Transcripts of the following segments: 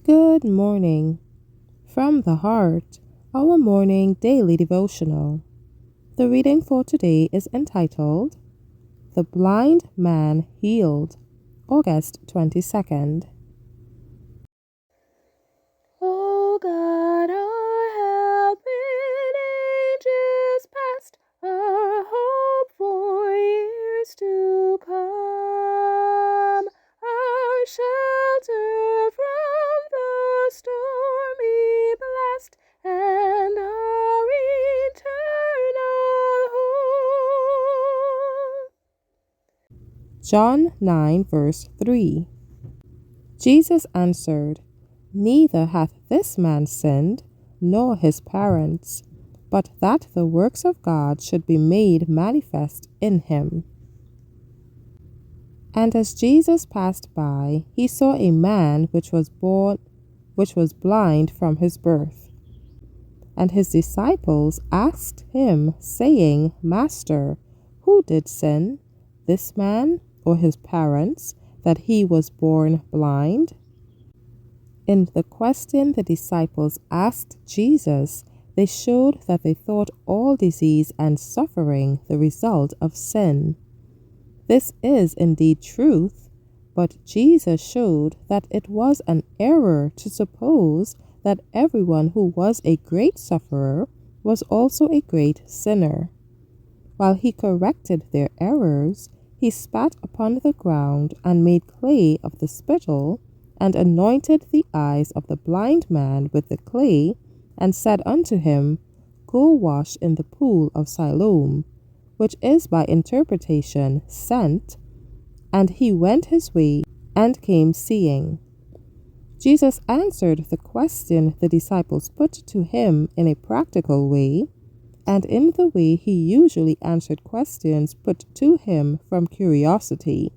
Good morning. From the Heart, our morning daily devotional. The reading for today is entitled, The Blind Man Healed, August 22nd. O God, our help in ages past, our hope for years to come, our shelter from the stormy blast, and our eternal home. John 9 verse 3. Jesus answered, Neither hath this man sinned, nor his parents, but that the works of God should be made manifest in him. And as Jesus passed by, he saw a man which was blind from his birth. And his disciples asked him, saying, Master, who did sin, this man or his parents, that he was born blind? In the question the disciples asked Jesus, they showed that they thought all disease and suffering the result of sin. This is indeed truth, but Jesus showed that it was an error to suppose that everyone who was a great sufferer was also a great sinner. While he corrected their errors, he spat upon the ground and made clay of the spittle, and anointed the eyes of the blind man with the clay, and said unto him, Go wash in the pool of Siloam, which is by interpretation sent. And he went his way, and came seeing. Jesus answered the question the disciples put to him in a practical way, and in the way he usually answered questions put to him from curiosity.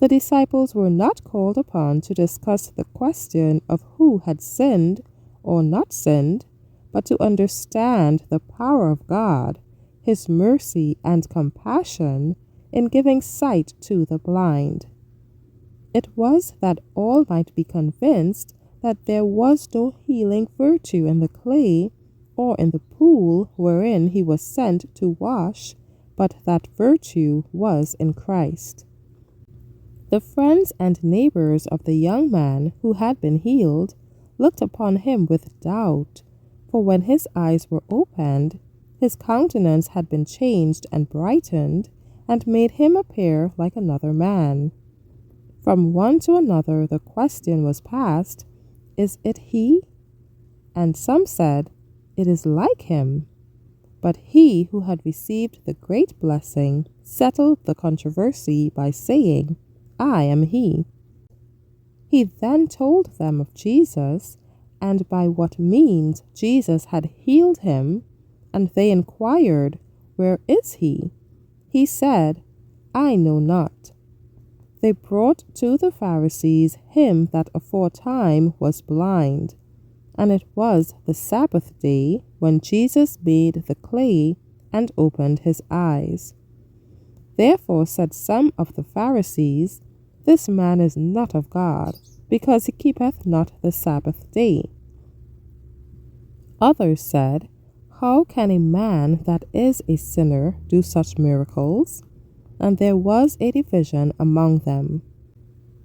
The disciples were not called upon to discuss the question of who had sinned or not sinned, but to understand the power of God, His mercy and compassion in giving sight to the blind. It was that all might be convinced that there was no healing virtue in the clay or in the pool wherein he was sent to wash, but that virtue was in Christ. The friends and neighbors of the young man who had been healed looked upon him with doubt, for when his eyes were opened, his countenance had been changed and brightened, and made him appear like another man. From one to another the question was passed, Is it he? And some said, It is like him. But he who had received the great blessing settled the controversy by saying, I am he. He then told them of Jesus, and by what means Jesus had healed him, and they inquired, Where is he? He said, I know not. They brought to the Pharisees him that aforetime was blind, and it was the Sabbath day when Jesus made the clay and opened his eyes. Therefore said some of the Pharisees, This man is not of God, because he keepeth not the Sabbath day. Others said, How can a man that is a sinner do such miracles? And there was a division among them.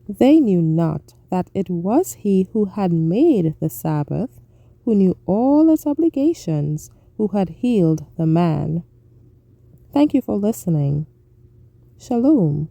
They knew not that it was he who had made the Sabbath, who knew all its obligations, who had healed the man. Thank you for listening. Shalom.